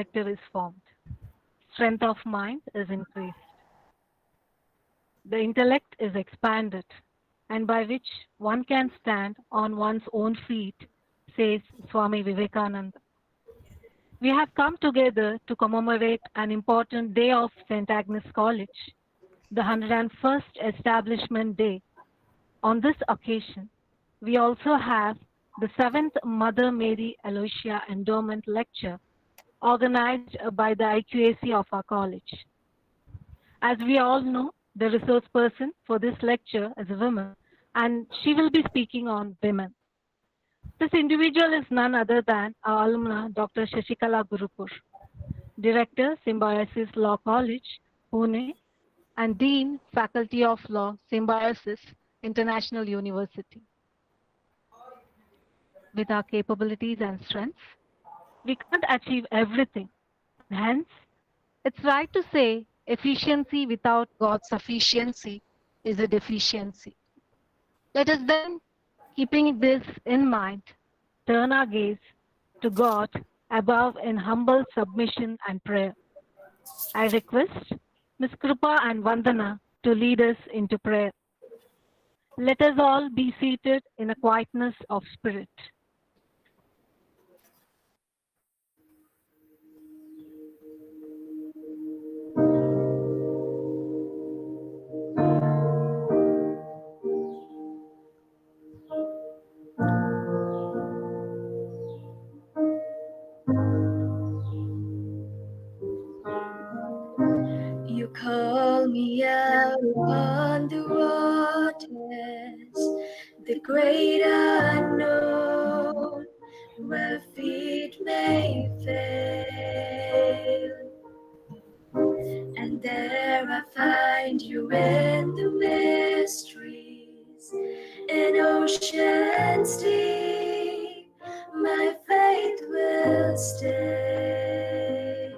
character is formed. Strength of mind is increased. The intellect is expanded, and by which one can stand on one's own feet, says Swami Vivekananda. We have come together to commemorate an important day of St. Agnes College, the 101st Establishment Day. On this occasion, we also have the 7th Mother Mary Aloysia Endowment Lecture organized by the IQAC of our college. As we all know, the resource person for this lecture is a woman, and she will be speaking on women. This individual is none other than our alumna, Dr. Shashikala Gurupur, Director, Symbiosis Law College, Pune, and Dean, Faculty of Law, Symbiosis International University. With our capabilities and strengths, we can't achieve everything. Hence, it's right to say efficiency without God's sufficiency is a deficiency. Let us then, keeping this in mind, turn our gaze to God above in humble submission and prayer. I request Ms. Krupa and Vandana to lead us into prayer. Let us all be seated in a quietness of spirit. You call me out upon the waters, the great unknown, where feet may fail. And there I find you in the mysteries, in oceans deep, my faith will stay.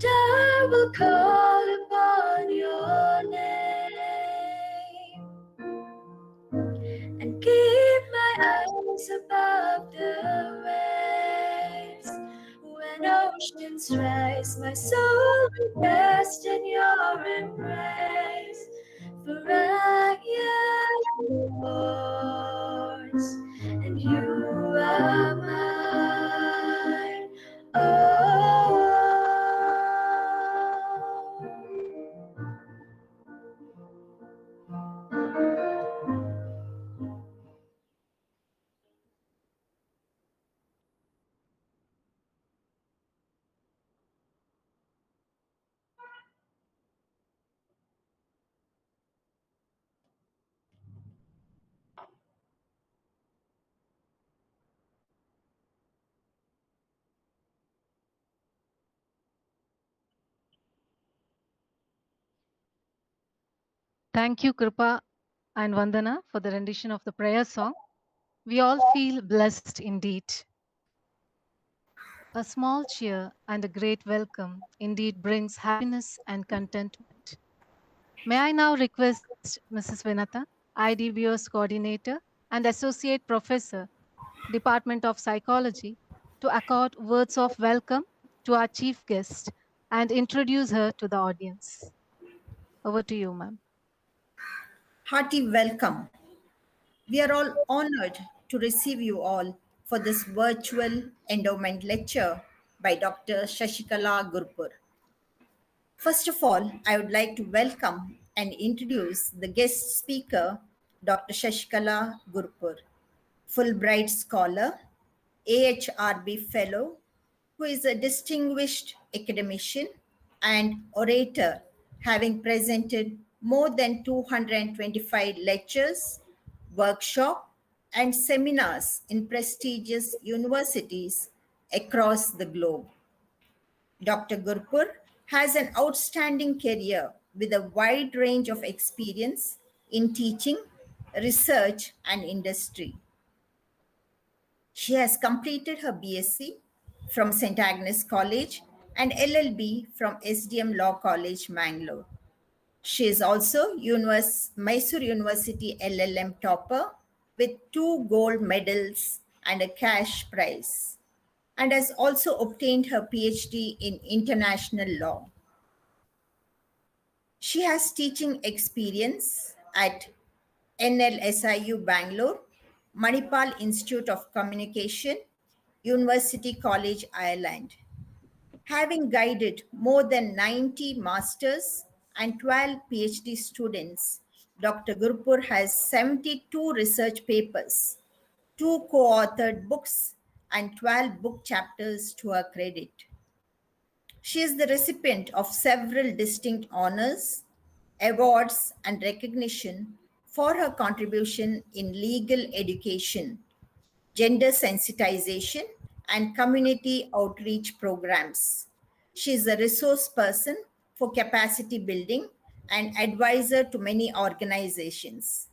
I will call upon your name and keep my eyes above the waves. When oceans rise, my soul will rest in your embrace. For I am yours, and you are mine. Oh. Thank you, Krupa and Vandana, for the rendition of the prayer song. We all feel blessed indeed. A small cheer and a great welcome indeed brings happiness and contentment. May I now request Mrs. Vinata, IDBO's coordinator and associate professor, Department of Psychology, to accord words of welcome to our chief guest and introduce her to the audience. Over to you, ma'am. Hearty welcome. We are all honored to receive you all for this virtual endowment lecture by Dr. Shashikala Gurupur. First of all, I would like to welcome and introduce the guest speaker, Dr. Shashikala Gurupur, Fulbright Scholar, AHRB Fellow, who is a distinguished academician and orator, having presented more than 225 lectures, workshops, and seminars in prestigious universities across the globe. Dr. Gurupur has an outstanding career with a wide range of experience in teaching, research, and industry. She has completed her BSc from St. Agnes College and LLB from SDM Law College, Mangalore. She is also Mysore University LLM topper with 2 gold medals and a cash prize. and has also obtained her PhD in international law. She has teaching experience at NLSIU Bangalore, Manipal Institute of Communication, University College, Ireland. Having guided more than 90 masters and 12 PhD students, Dr. Gurpur has 72 research papers, 2 co authored books, and 12 book chapters to her credit. She is the recipient of several distinct honors, awards, and recognition for her contribution in legal education, gender sensitization, and community outreach programs. She is a resource person for capacity building and advisor to many organizations,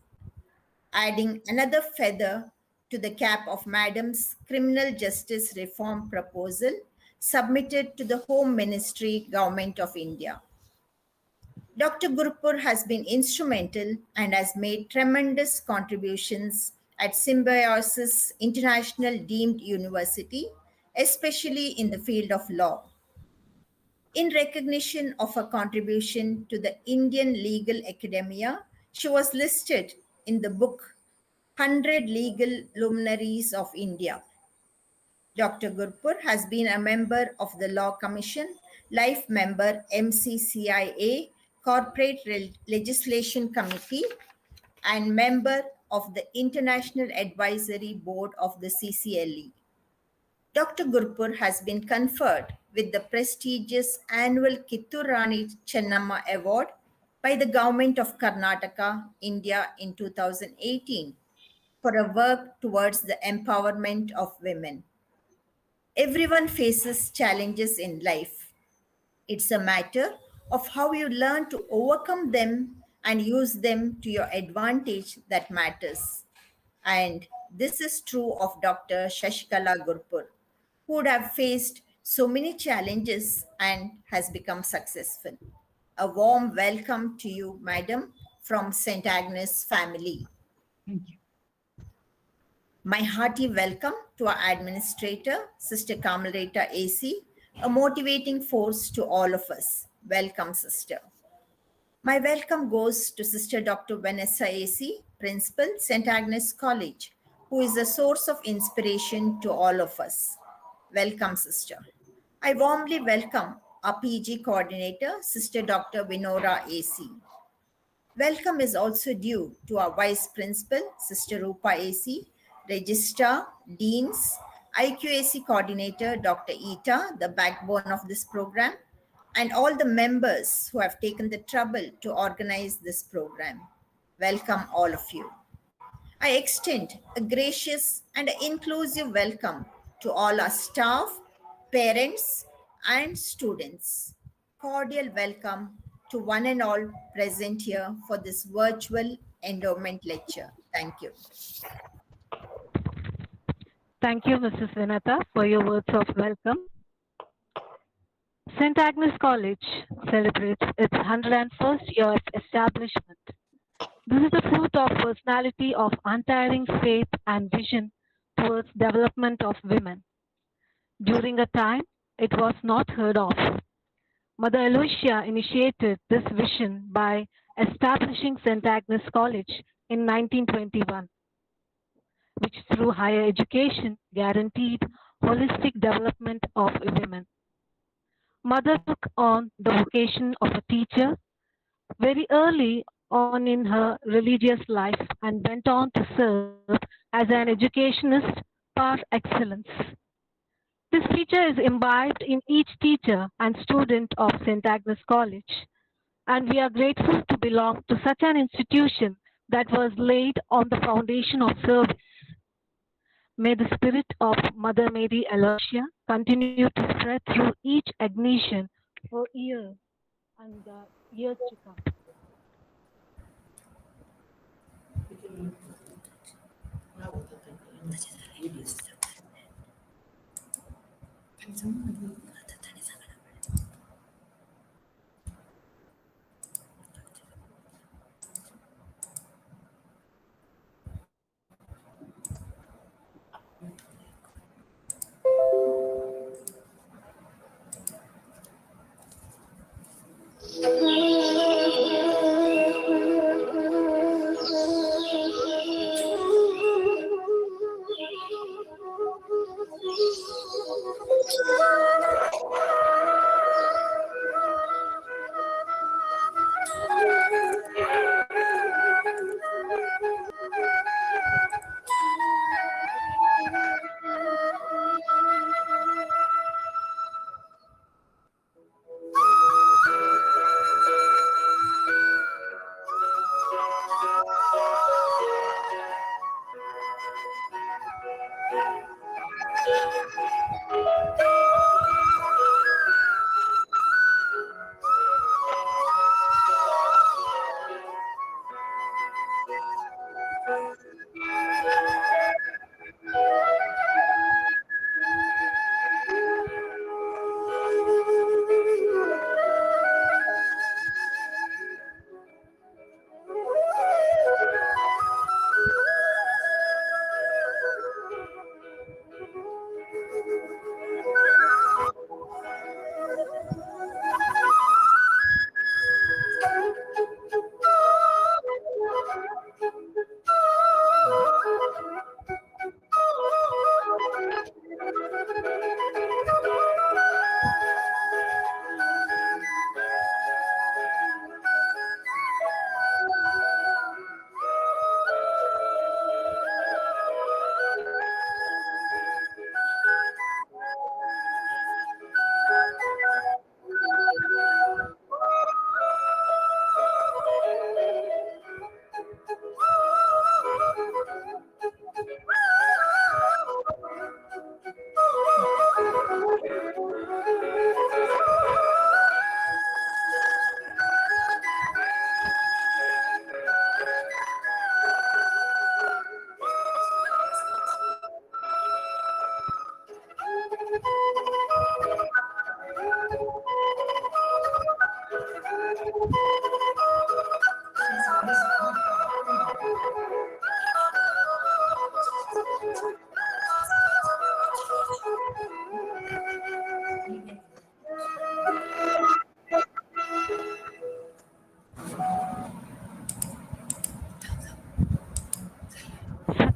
adding another feather to the cap of Madam's criminal justice reform proposal submitted to the Home Ministry, Government of India. Dr. Gurupur has been instrumental and has made tremendous contributions at Symbiosis International Deemed University, especially in the field of law. In recognition of her contribution to the Indian legal academia, she was listed in the book 100 Legal Luminaries of India. Dr. Gurpur has been a member of the Law Commission, life member MCCIA, Corporate Legislation Committee, and member of the International Advisory Board of the CCLE. Dr. Gurpur has been conferred with the prestigious annual Kitturani Chennamma Award by the Government of Karnataka, India in 2018 for her work towards the empowerment of women. Everyone faces challenges in life. It's a matter of how you learn to overcome them and use them to your advantage that matters. And this is true of Dr. Shashikala Gurpur, who would have faced so many challenges and has become successful. A warm welcome to you, madam, from St. Agnes family. Thank you. My hearty welcome to our administrator, Sister Kamalreta AC, a motivating force to all of us. Welcome, Sister. My welcome goes to Sister Dr. Vanessa AC, Principal, St. Agnes College, who is a source of inspiration to all of us. Welcome, Sister. I warmly welcome our PG Coordinator, Sister Dr. Vinora AC. Welcome is also due to our Vice Principal, Sister Rupa AC, Registrar, Deans, IQAC Coordinator, Dr. Ita, the backbone of this program, and all the members who have taken the trouble to organize this program. Welcome, all of you. I extend a gracious and inclusive welcome to all our staff, parents, and students. Cordial welcome to one and all present here for this virtual endowment lecture. Thank you. Thank you, Mrs. Vinata, for your words of welcome. St. Agnes College celebrates its 101st year of establishment. This is the fruit of personality of untiring faith and vision towards development of women. During a time it was not heard of, Mother Aloysia initiated this vision by establishing St. Agnes College in 1921, which through higher education guaranteed holistic development of women. Mother took on the vocation of a teacher very early on in her religious life and went on to serve as an educationist par excellence. This feature is imbibed in each teacher and student of St. Agnes College, and we are grateful to belong to such an institution that was laid on the foundation of service. May the spirit of Mother Mary Aloysia continue to spread through each ignition for years and years to come.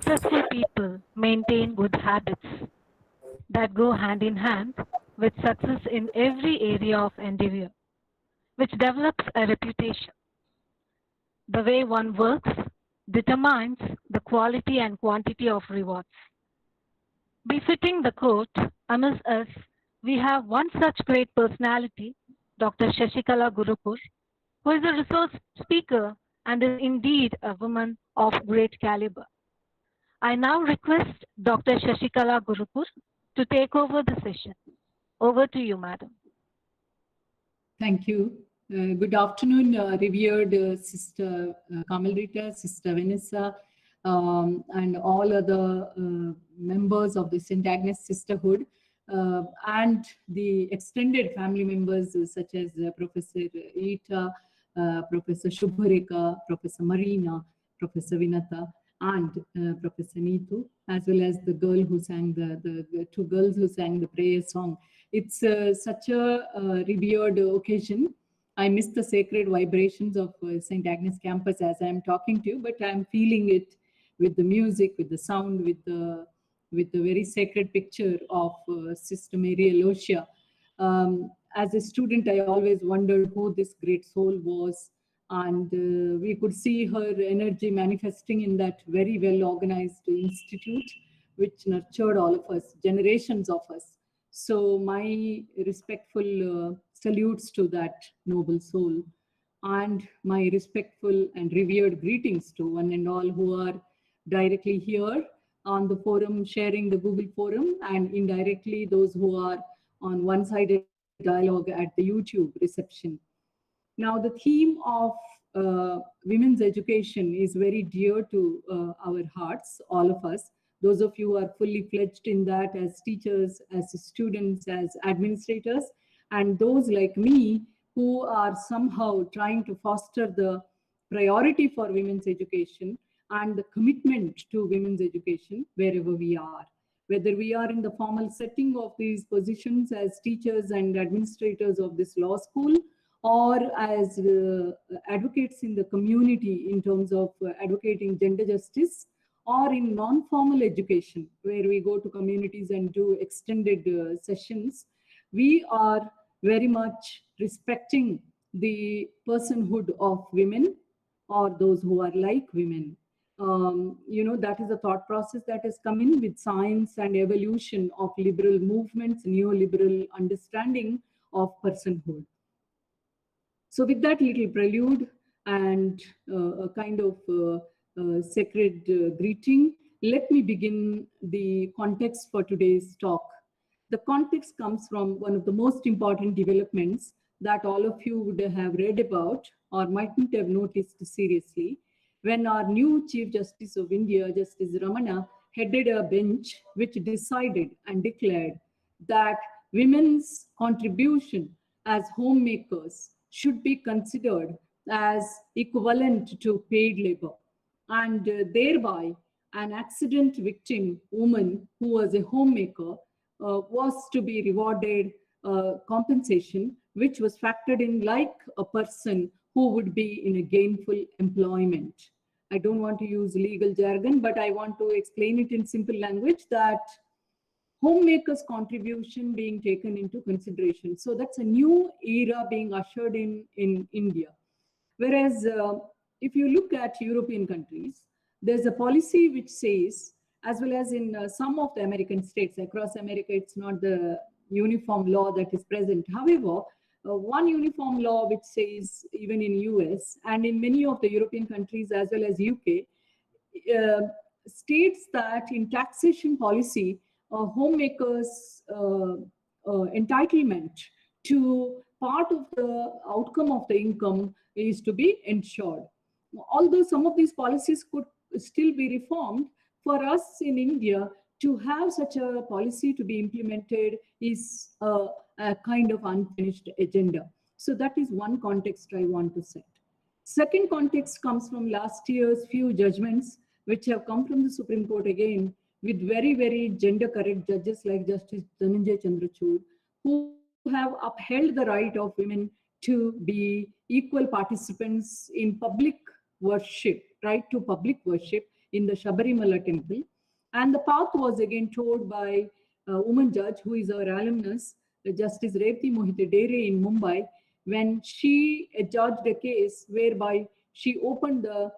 successful people maintain good habits that go hand in hand with success in every area of endeavor, which develops a reputation. The way one works determines the quality and quantity of rewards. Befitting the quote, amongst us, we have one such great personality, Dr. Shashikala Gurupur, who is a resource speaker and is indeed a woman of great caliber. I now request Dr. Shashikala Gurupur to take over the session. Over to you, madam. Thank you. Good afternoon, revered Sister Kamalrita, Sister Vanessa, and all other members of the St. Agnes Sisterhood, and the extended family members such as Professor Rita, Professor Shubhareka, Professor Marina, Professor Vinata, and Professor Neetu, as well as the girl who sang the two girls who sang the prayer song. It's such a revered occasion. I miss the sacred vibrations of St. Agnes campus as I'm talking to you, but I'm feeling it with the music, with the sound, with the very sacred picture of Sister Mary Aloysia. As a student, I always wondered who this great soul was, and we could see her energy manifesting in that very well organized institute, which nurtured all of us, generations of us. So my respectful salutes to that noble soul, and my respectful and revered greetings to one and all who are directly here on the forum, sharing the Google forum, and indirectly those who are on one-sided dialogue at the YouTube reception. Now, the theme of women's education is very dear to our hearts, all of us. Those of you who are fully fledged in that as teachers, as students, as administrators, and those like me who are somehow trying to foster the priority for women's education and the commitment to women's education wherever we are. Whether we are in the formal setting of these positions as teachers and administrators of this law school, or as advocates in the community in terms of advocating gender justice, or in non-formal education, where we go to communities and do extended sessions, we are very much respecting the personhood of women or those who are like women. That is a thought process that has come in with science and evolution of liberal movements, neoliberal understanding of personhood. So with that little prelude and a kind of sacred greeting, let me begin the context for today's talk. The context comes from one of the most important developments that all of you would have read about or mightn't have noticed seriously, when our new Chief Justice of India, Justice Ramana, headed a bench which decided and declared that women's contribution as homemakers should be considered as equivalent to paid labor, and thereby an accident victim woman who was a homemaker was to be rewarded compensation which was factored in like a person who would be in a gainful employment. I don't want to use legal jargon, but I want to explain it in simple language that homemakers' contribution being taken into consideration. So that's a new era being ushered in India. Whereas if you look at European countries, there's a policy which says, as well as in some of the American states, across America, it's not the uniform law that is present. However, one uniform law which says, even in US and in many of the European countries as well as UK, states that in taxation policy, homemakers' entitlement to part of the outcome of the income is to be ensured. Although some of these policies could still be reformed, for us in India to have such a policy to be implemented is a kind of unfinished agenda. So that is one context I want to set. Second context comes from last year's few judgments which have come from the Supreme Court again, with very, very gender correct judges like Justice Dhananjay Chandrachud, who have upheld the right of women to be equal participants in public worship, right to public worship, in the Shabarimala temple. And the path was again told by a woman judge who is our alumnus, Justice Revati Mohite Dere in Mumbai, when she judged a case whereby she opened the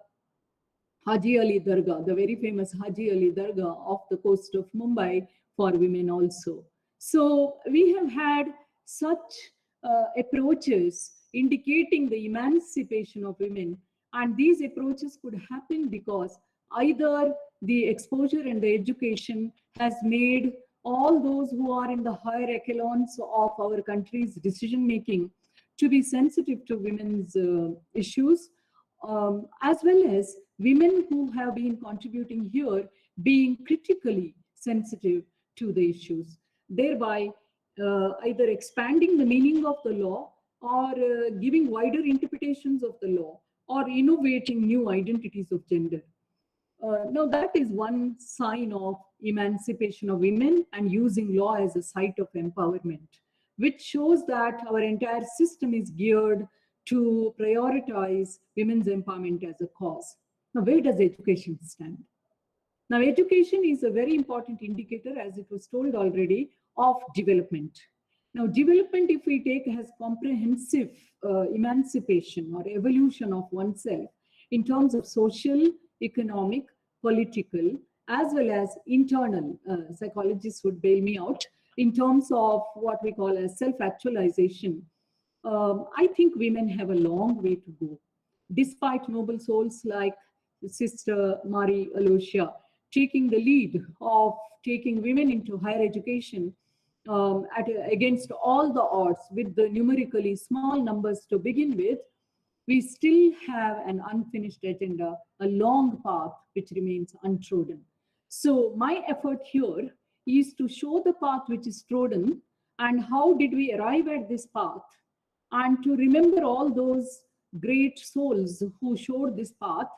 Haji Ali Dargah, the very famous Haji Ali Dargah off the coast of Mumbai for women also. So we have had such approaches indicating the emancipation of women, and these approaches could happen because either the exposure and the education has made all those who are in the higher echelons of our country's decision making to be sensitive to women's issues, as well as women who have been contributing here being critically sensitive to the issues, thereby either expanding the meaning of the law or giving wider interpretations of the law or innovating new identities of gender. Now, that is one sign of emancipation of women and using law as a site of empowerment, which shows that our entire system is geared to prioritize women's empowerment as a cause. Now, where does education stand? Now, education is a very important indicator, as it was told already, of development. Now, development, if we take, has comprehensive emancipation or evolution of oneself in terms of social, economic, political, as well as internal. Psychologists would bail me out in terms of what we call as self-actualization. I think women have a long way to go. Despite noble souls like Sister Marie Aloysia taking the lead of taking women into higher education against all the odds with the numerically small numbers to begin with, we still have an unfinished agenda, a long path which remains untrodden. So my effort here is to show the path which is trodden and how did we arrive at this path, and to remember all those great souls who showed this path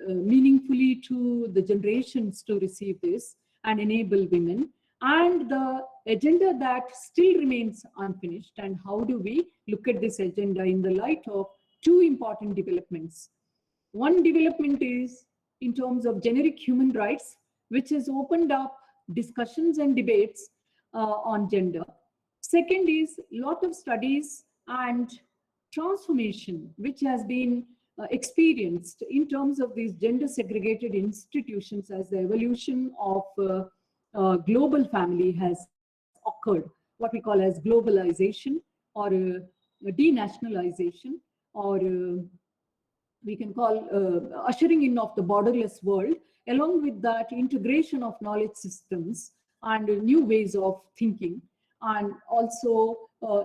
meaningfully to the generations to receive this and enable women, and the agenda that still remains unfinished, and how do we look at this agenda in the light of two important developments. One development is in terms of generic human rights, which has opened up discussions and debates on gender. Second is a lot of studies and transformation which has been experienced in terms of these gender segregated institutions as the evolution of global family has occurred, what we call as globalization or denationalization, or we can call ushering in of the borderless world, along with that integration of knowledge systems and new ways of thinking, and also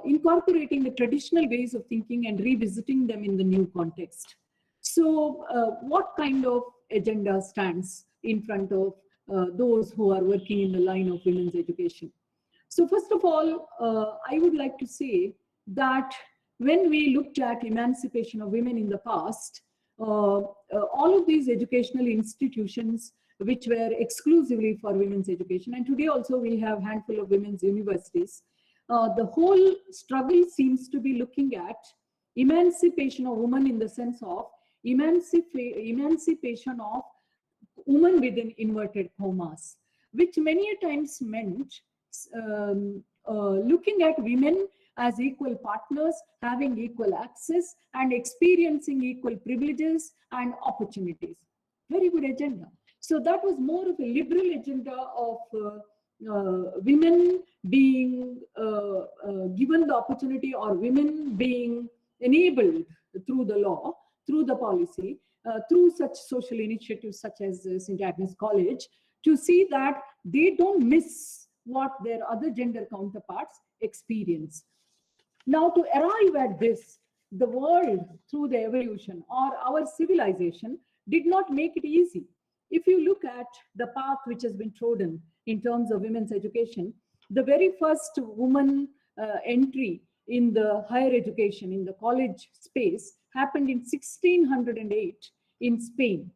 incorporating the traditional ways of thinking and revisiting them in the new context. So what kind of agenda stands in front of those who are working in the line of women's education? So first of all, I would like to say that when we looked at emancipation of women in the past, all of these educational institutions which were exclusively for women's education, and today also we have a handful of women's universities, the whole struggle seems to be looking at emancipation of women in the sense of emancipation of women within inverted commas, which many a times meant looking at women as equal partners, having equal access and experiencing equal privileges and opportunities. Very good agenda. So that was more of a liberal agenda of women being given the opportunity, or women being enabled through the law, through the policy, through such social initiatives such as St. Agnes College, to see that they don't miss what their other gender counterparts experience. Now, to arrive at this, the world through the evolution or our civilization did not make it easy. If you look at the path which has been trodden in terms of women's education, the very first woman entry in the higher education, in the college space, happened in 1608 in Spain.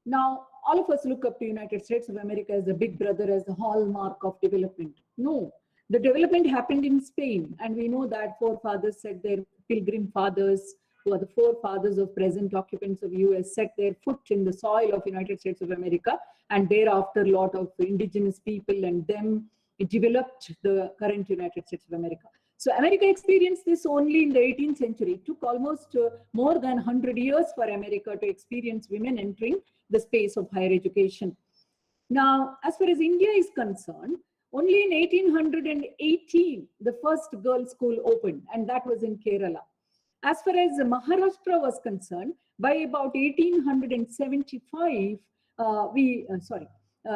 Now, all of us look up to United States of America as the big brother, as the hallmark of development. No, the development happened in Spain, and we know that forefathers set their pilgrim fathers who are the forefathers of present occupants of US, set their foot in the soil of United States of America, and thereafter a lot of indigenous people and them developed the current United States of America. So America experienced this only in the 18th century. It took almost more than 100 years for America to experience women entering the space of higher education. Now, as far as India is concerned, only in 1818, the first girls' school opened, and that was in Kerala. As far as Maharashtra was concerned, by about 1875,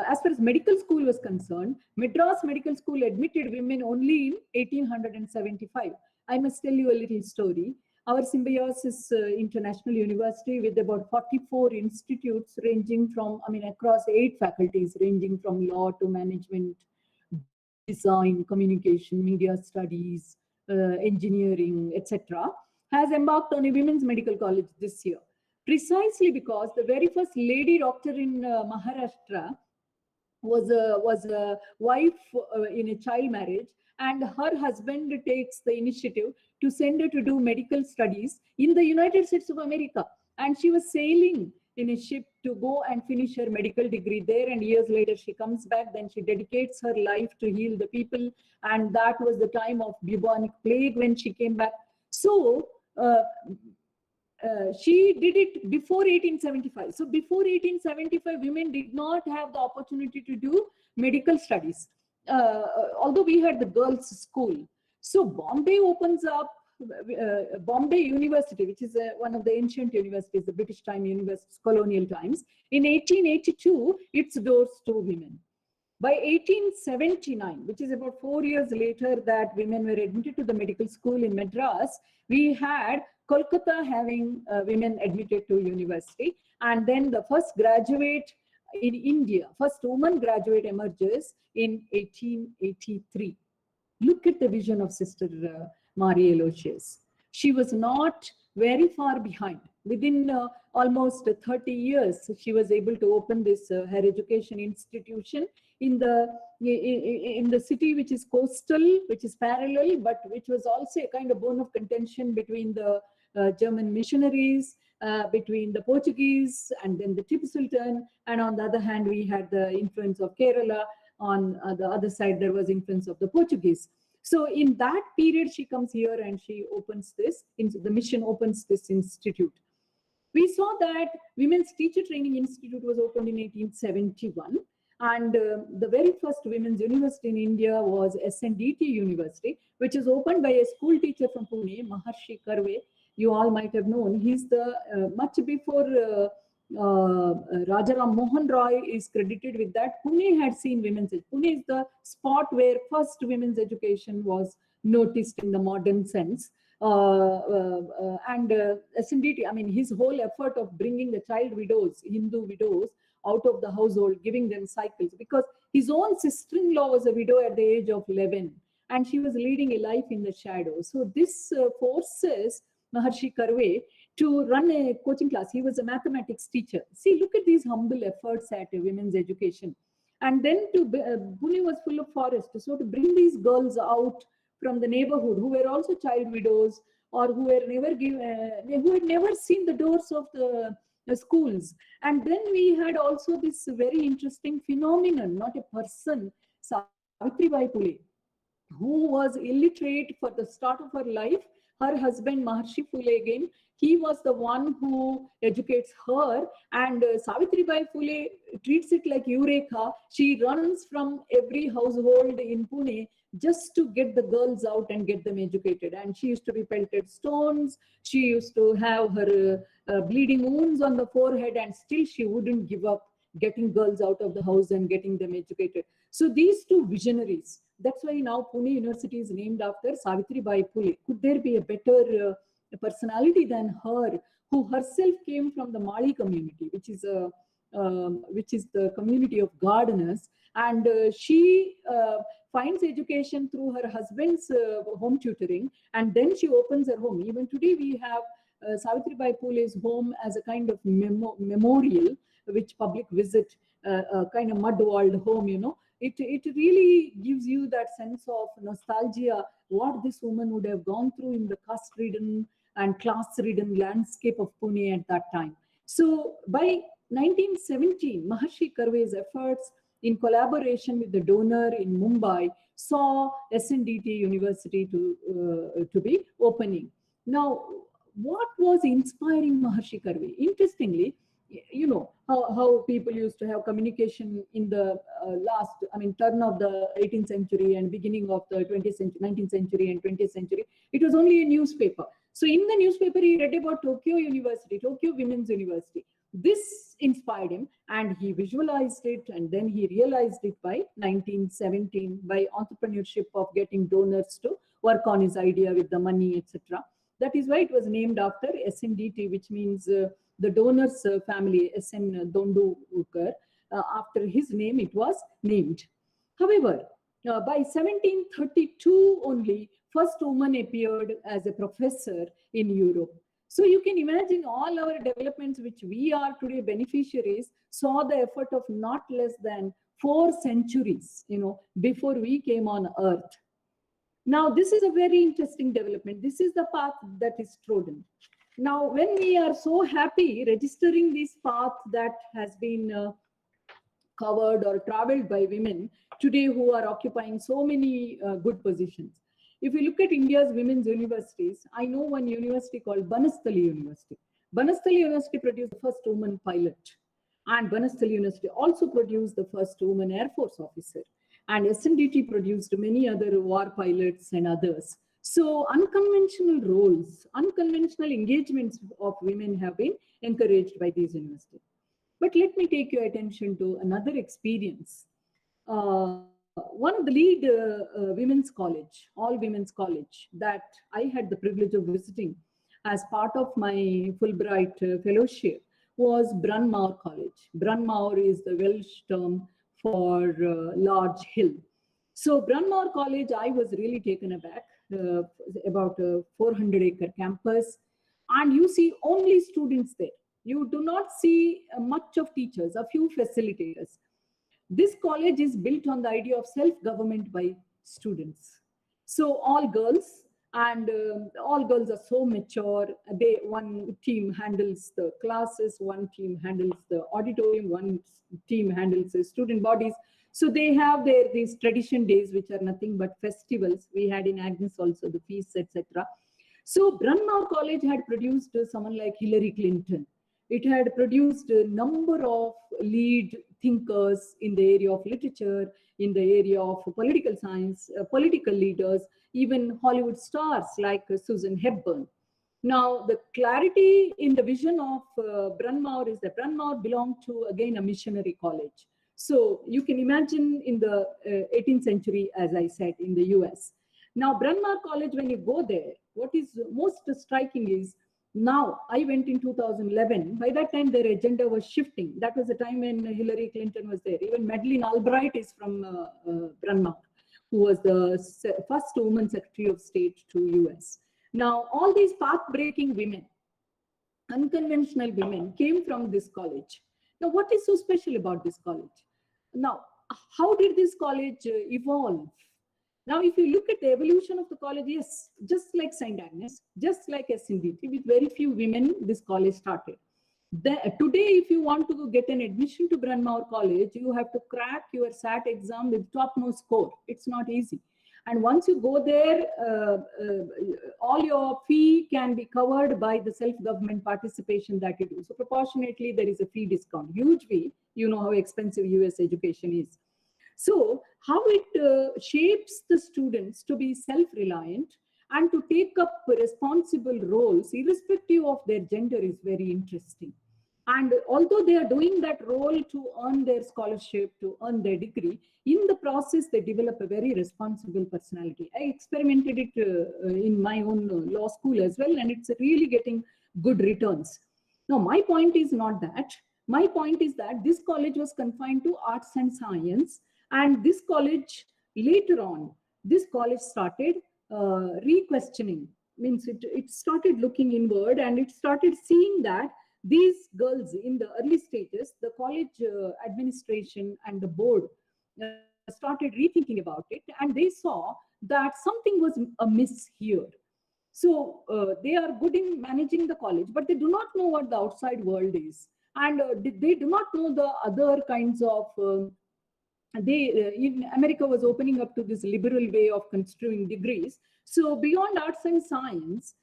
as far as medical school was concerned, Madras Medical School admitted women only in 1875. I must tell you a little story. Our Symbiosis International University, with about 44 institutes ranging from, across 8 faculties, ranging from law to management, design, communication, media studies, engineering, etc., has embarked on a women's medical college this year, precisely because the very first lady doctor in Maharashtra was a wife in a child marriage, and her husband takes the initiative to send her to do medical studies in the United States of America. And she was sailing in a ship to go and finish her medical degree there, and years later she comes back. Then she dedicates her life to heal the people, and that was the time of bubonic plague when she came back. So she did it before 1875. So before 1875, women did not have the opportunity to do medical studies, although we had the girls' school. So Bombay opens up, Bombay University, which is one of the ancient universities, the British time universities, colonial times. In 1882, its doors to women. By 1879, which is about 4 years later that women were admitted to the medical school in Madras, we had Kolkata having women admitted to university. And then the first graduate in India, first woman graduate emerges in 1883. Look at the vision of Sister Marie Aloysius. She was not very far behind. Within almost 30 years, she was able to open this higher education institution in the city, which is coastal, which is parallel, but which was also a kind of bone of contention between the German missionaries, between the Portuguese and then the Tipu Sultan. And on the other hand, we had the influence of Kerala. On the other side, there was influence of the Portuguese. So in that period, she comes here and she opens this, the mission opens this institute. We saw that Women's Teacher Training Institute was opened in 1871. And the very first women's university in India was SNDT University, which is opened by a school teacher from Pune, Maharshi Karve. You all might have known. He's the, much before Rajaram Mohan Roy is credited with that. Pune had seen women's. Pune is the spot where first women's education was noticed in the modern sense. SNDT, his whole effort of bringing the child widows, Hindu widows, out of the household, giving them cycles, because his own sister-in-law was a widow at the age of 11, and she was leading a life in the shadow. So this forces Maharshi Karve to run a coaching class. He was a mathematics teacher. See, look at these humble efforts at women's education. And then Pune was full of forest. So to bring these girls out from the neighborhood who were also child widows, or who were never who had never seen the doors of the schools. And then we had also this very interesting phenomenon, not a person, Savitribai Phule, who was illiterate for the start of her life. Her husband, Maharshi Phule, again, he was the one who educates her, and Savitribai Phule treats it like Eureka. She runs from every household in Pune just to get the girls out and get them educated. And she used to be pelted stones. She used to have her bleeding wounds on the forehead, and still she wouldn't give up getting girls out of the house and getting them educated. So these two visionaries, that's why now Pune University is named after Savitribai Phule. Could there be a better personality than her, who herself came from the Mali community, which is the community of gardeners, and she finds education through her husband's home tutoring, and then she opens her home. Even today we have Savitribai Phule's home as a kind of memorial, which public visit, a kind of mud-walled home, you know. It really gives you that sense of nostalgia, what this woman would have gone through in the caste-ridden and class-ridden landscape of Pune at that time. So by 1917, Maharshi Karve's efforts in collaboration with the donor in Mumbai saw SNDT University to be opening. Now, what was inspiring Maharshi Karve? Interestingly, you know how people used to have communication in the turn of the 18th century and beginning of the 20th century, 19th century and 20th century. It was only a newspaper. So in the newspaper, he read about Tokyo University, Tokyo Women's University. This inspired him and he visualized it, and then he realized it by 1917 by entrepreneurship of getting donors to work on his idea with the money, etc. That is why it was named after SNDT, which means the donor's family, SN Dondukar. After his name, it was named. However, by 1732 only, first woman appeared as a professor in Europe. So you can imagine all our developments which we are today beneficiaries saw the effort of not less than 4 centuries, before we came on earth. Now, this is a very interesting development. This is the path that is trodden. Now, when we are so happy registering this path that has been covered or traveled by women today who are occupying so many good positions. If you look at India's women's universities, I know one university called Banasthali University. Banasthali University produced the first woman pilot. And Banasthali University also produced the first woman Air Force officer. And SNDT produced many other war pilots and others. So unconventional roles, unconventional engagements of women have been encouraged by these universities. But let me take your attention to another experience. One of the lead women's college, all women's college, that I had the privilege of visiting as part of my Fulbright fellowship was Bryn Mawr College. Bryn Mawr is the Welsh term for large hill. So Bryn Mawr College, I was really taken aback, about a 400-acre campus, and you see only students there. You do not see much of teachers, a few facilitators. This college is built on the idea of self-government by students. So all girls, and all girls are so mature. One team handles the classes, one team handles the auditorium, one team handles the student bodies. So they have these tradition days, which are nothing but festivals. We had in Agnes also the feasts, etc. So Bryn Mawr College had produced someone like Hillary Clinton. It had produced a number of lead thinkers in the area of literature, in the area of political science, political leaders, even Hollywood stars like Susan Hepburn. Now, the clarity in the vision of Bryn Mawr is that Bryn Mawr belonged to, again, a missionary college. So you can imagine in the 18th century, as I said, in the US. Now, Bryn Mawr College, when you go there, what is most striking is, now, I went in 2011. By that time, their agenda was shifting. That was the time when Hillary Clinton was there. Even Madeleine Albright is from Bryn Mawr, who was the first woman Secretary of State to US. Now, all these path-breaking women, unconventional women, came from this college. Now, what is so special about this college? Now, how did this college evolve? Now, if you look at the evolution of the college, yes, just like St. Agnes, just like SNDT, with very few women, this college started. Today, if you want to get an admission to Bryn Mawr College, you have to crack your SAT exam with topmost score. It's not easy. And once you go there, all your fee can be covered by the self-government participation that you do. So proportionately, there is a fee discount, huge fee. You know how expensive US education is. So how it shapes the students to be self-reliant and to take up responsible roles, irrespective of their gender, is very interesting. And although they are doing that role to earn their scholarship, to earn their degree, in the process, they develop a very responsible personality. I experimented it in my own law school as well, and it's really getting good returns. Now, my point is not that. My point is that this college was confined to arts and science, and this college, later on, this college started re-questioning. Means it started looking inward, and it started seeing that these girls in the early stages, the college administration and the board started rethinking about it, and they saw that something was amiss here. So they are good in managing the college, but they do not know what the outside world is. And they do not know the other kinds of in America was opening up to this liberal way of construing degrees. So beyond arts and science,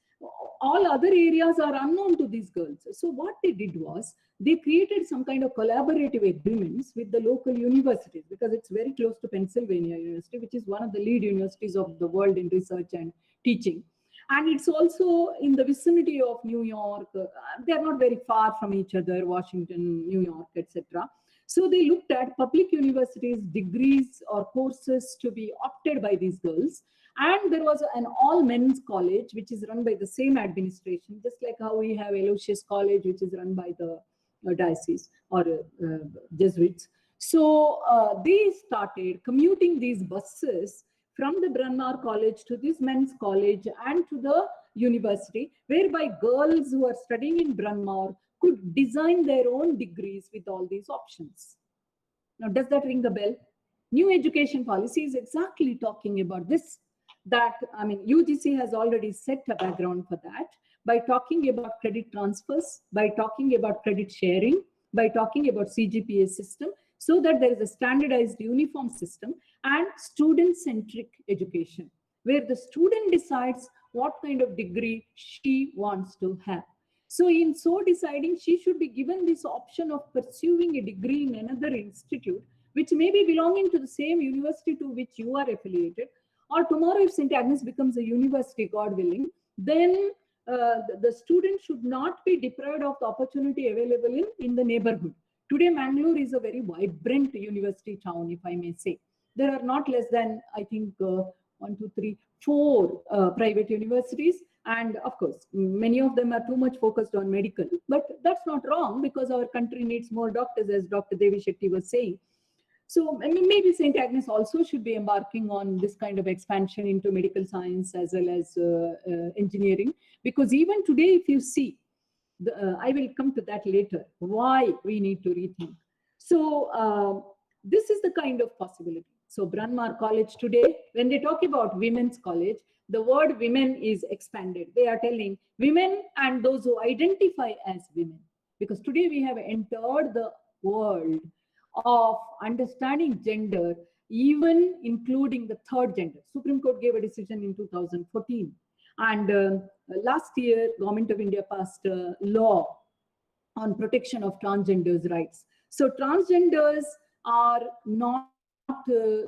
all other areas are unknown to these girls. So what they did was they created some kind of collaborative agreements with the local universities, because it's very close to Pennsylvania University, which is one of the lead universities of the world in research and teaching. And it's also in the vicinity of New York. They are not very far from each other, Washington, New York, etc. So they looked at public universities, degrees or courses to be opted by these girls. And there was an all men's college, which is run by the same administration, just like how we have Aloysia's college, which is run by the diocese or Jesuits. So they started commuting these buses from the Bryn Mawr College to this men's college and to the university, whereby girls who are studying in Bryn Mawr could design their own degrees with all these options. Now, does that ring the bell? New education policy is exactly talking about this. That, I mean, UGC has already set a background for that by talking about credit transfers, by talking about credit sharing, by talking about CGPA system, so that there is a standardized uniform system and student-centric education, where the student decides what kind of degree she wants to have. So in so deciding, she should be given this option of pursuing a degree in another institute, which may be belonging to the same university to which you are affiliated. Or tomorrow, if St. Agnes becomes a university, God willing, then the student should not be deprived of the opportunity available in the neighborhood. Today, Mangalore is a very vibrant university town, if I may say. There are not less than, I think, 1, 2, 3, 4 private universities. And of course, many of them are too much focused on medical. But that's not wrong, because our country needs more doctors, as Dr. Devi Shetty was saying. So I mean, maybe St. Agnes also should be embarking on this kind of expansion into medical science as well as engineering. Because even today, if you see, I will come to that later, why we need to rethink. So this is the kind of possibility. So Bryn Mawr College today, when they talk about women's college, the word women is expanded. They are telling women and those who identify as women. Because today we have entered the world of understanding gender, even including the third gender. Supreme Court gave a decision in 2014. And last year, Government of India passed a law on protection of transgenders' rights. So transgenders are not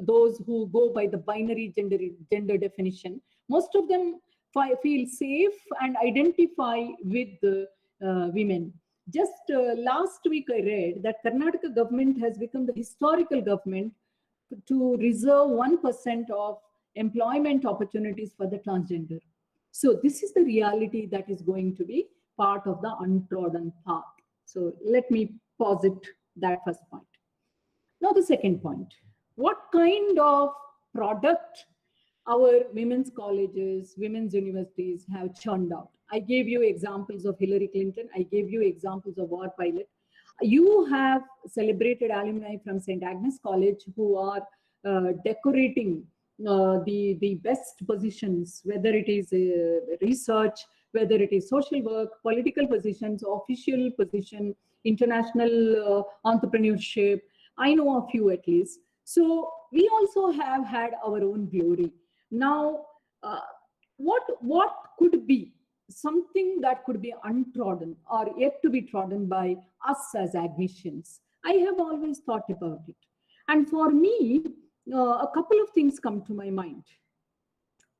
those who go by the binary gender definition. Most of them feel safe and identify with women. Just last week I read that Karnataka government has become the historical government to reserve 1% of employment opportunities for the transgender. So this is the reality that is going to be part of the untrodden path. So let me posit that first point. Now the second point, what kind of product our women's colleges, women's universities have churned out? I gave you examples of Hillary Clinton. I gave you examples of War Pilot. You have celebrated alumni from St. Agnes College who are decorating the best positions, whether it is research, whether it is social work, political positions, official position, international entrepreneurship. I know a few at least. So we also have had our own glory. Now, what could be something that could be untrodden or yet to be trodden by us as Agnesians? I have always thought about it. And for me, a couple of things come to my mind.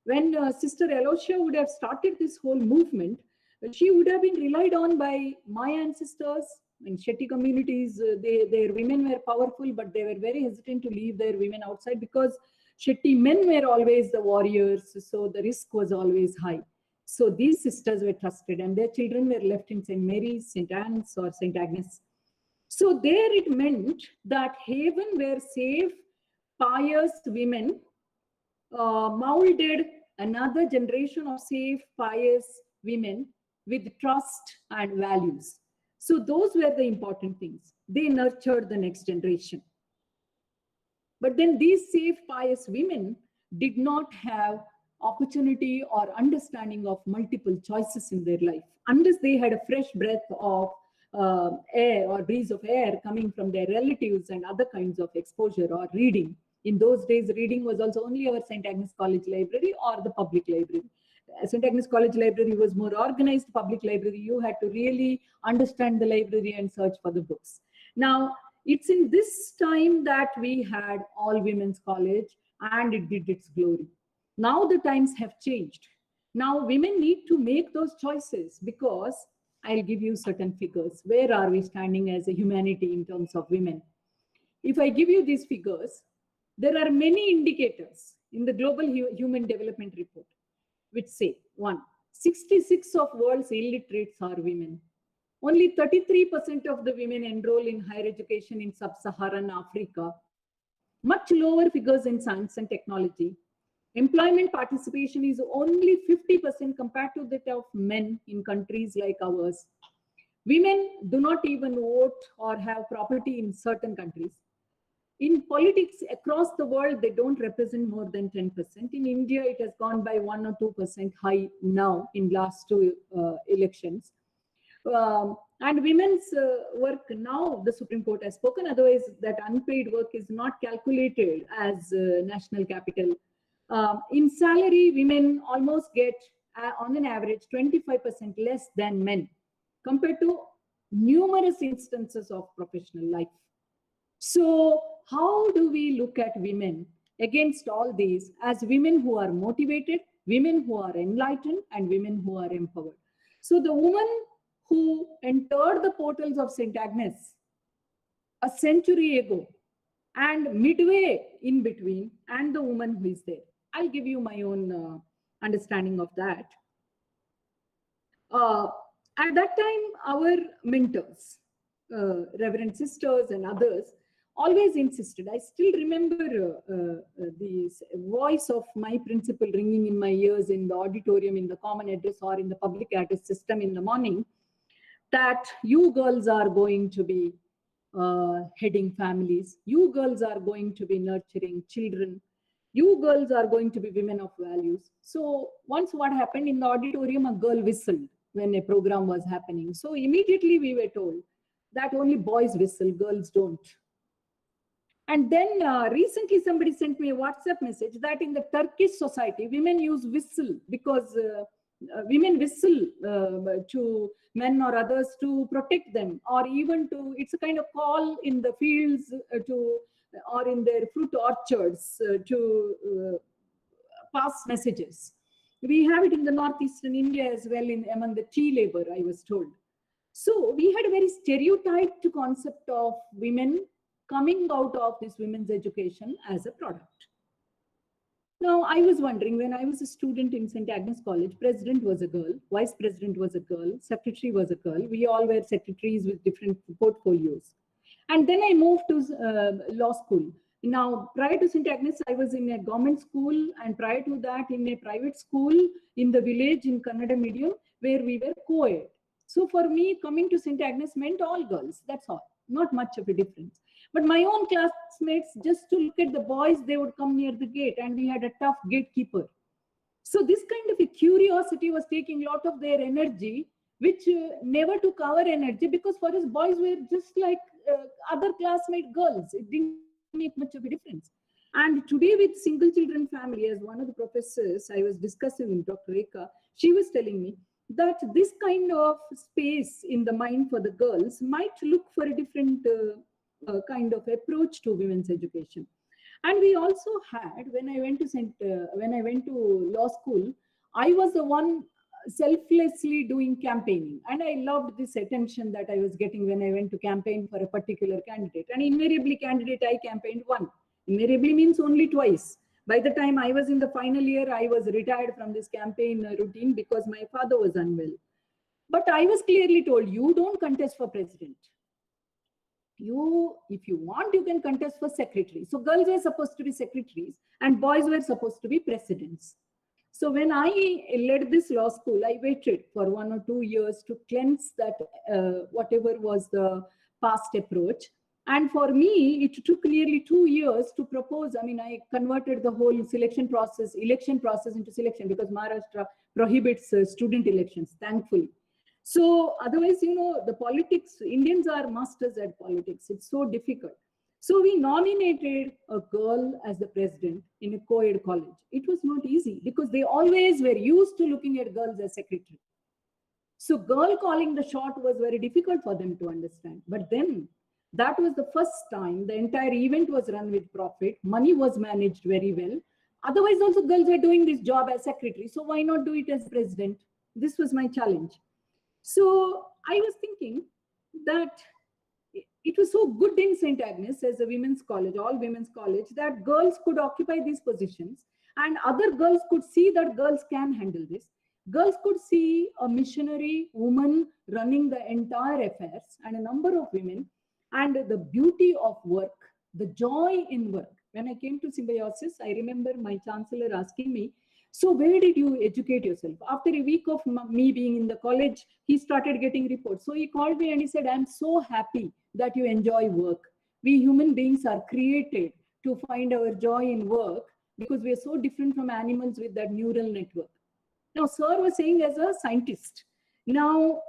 When Sister Aloysia would have started this whole movement, she would have been relied on by my ancestors. In Shetty communities, their women were powerful, but they were very hesitant to leave their women outside because Shetty men were always the warriors, so the risk was always high. So these sisters were trusted, and their children were left in St. Mary's, St. Anne's, or St. Agnes. So there it meant that haven where safe, pious women molded another generation of safe, pious women with trust and values. So those were the important things. They nurtured the next generation. But then these safe, pious women did not have opportunity or understanding of multiple choices in their life, unless they had a fresh breath of air or breeze of air coming from their relatives and other kinds of exposure or reading. In those days, reading was also only our St. Agnes College Library or the public library. St. Agnes College Library was more organized. Public library, you had to really understand the library and search for the books. Now, it's in this time that we had all women's college and it did its glory. Now the times have changed. Now women need to make those choices, because I'll give you certain figures. Where are we standing as a humanity in terms of women? If I give you these figures, there are many indicators in the Global Human Development Report which say, 1, 66 of world's illiterates are women. Only 33% of the women enroll in higher education in sub-Saharan Africa. Much lower figures in science and technology. Employment participation is only 50% compared to that of men in countries like ours. Women do not even vote or have property in certain countries. In politics across the world, they don't represent more than 10%. In India, it has gone by 1 or 2% high now in last two elections. And women's work, now the Supreme Court has spoken, otherwise that unpaid work is not calculated as national capital. In salary, women almost get on an average 25% less than men compared to numerous instances of professional life. So how do we look at women against all these as women who are motivated, women who are enlightened, and women who are empowered? So the woman who entered the portals of St. Agnes a century ago and midway in between, and the woman who is there. I'll give you my own understanding of that. At that time, our mentors, Reverend sisters and others, always insisted. I still remember the voice of my principal ringing in my ears in the auditorium, in the common address, or in the public address system in the morning, that you girls are going to be heading families. You girls are going to be nurturing children. You girls are going to be women of values. So once what happened in the auditorium, a girl whistled when a program was happening. So immediately we were told that only boys whistle, girls don't. And then recently somebody sent me a WhatsApp message that in the Turkish society, women use whistle because women whistle to men or others to protect them, or even to, it's a kind of call in the fields or in their fruit orchards to pass messages. We have it in the northeastern India as well, among the tea labor, I was told. So we had a very stereotyped concept of women coming out of this women's education as a product. Now, I was wondering, when I was a student in St. Agnes College, president was a girl, vice president was a girl, secretary was a girl. We all were secretaries with different portfolios. And then I moved to law school. Now, prior to St. Agnes, I was in a government school, and prior to that in a private school in the village in Kannada medium, where we were co-ed. So for me, coming to St. Agnes meant all girls, that's all, not much of a difference. But my own classmates, just to look at the boys, they would come near the gate, and we had a tough gatekeeper. So this kind of a curiosity was taking a lot of their energy, which never took our energy, because for us, boys were just like other classmate girls. It didn't make much of a difference. And today with single children family, as one of the professors I was discussing with Dr. Rekha, she was telling me that this kind of space in the mind for the girls might look for a different kind of approach to women's education. And we also had, when I went to law school, I was the one selflessly doing campaigning, and I loved this attention that I was getting when I went to campaign for a particular candidate. And invariably, candidate I campaigned one. Invariably means only twice. By the time I was in the final year, I was retired from this campaign routine because my father was unwell. But I was clearly told, you don't contest for president. If you want, you can contest for secretary. So girls were supposed to be secretaries and boys were supposed to be presidents. So when I led this law school, I waited for 1 or 2 years to cleanse that whatever was the past approach. And for me, it took nearly 2 years to propose. I mean, I converted the whole election process into selection, because Maharashtra prohibits student elections, thankfully. So otherwise, the politics, Indians are masters at politics. It's so difficult. So we nominated a girl as the president in a co-ed college. It was not easy because they always were used to looking at girls as secretary. So girl calling the shot was very difficult for them to understand. But then that was the first time the entire event was run with profit. Money was managed very well. Otherwise, also girls were doing this job as secretary. So why not do it as president? This was my challenge. So I was thinking that it was so good in St. Agnes as a women's college, all women's college, that girls could occupy these positions and other girls could see that girls can handle this. Girls could see a missionary woman running the entire affairs and a number of women, and the beauty of work, the joy in work. When I came to Symbiosis, I remember my chancellor asking me, so where did you educate yourself? After a week of me being in the college, he started getting reports. So he called me and he said, I'm so happy that you enjoy work. We human beings are created to find our joy in work because we are so different from animals with that neural network. Now, sir was saying as a scientist. Now,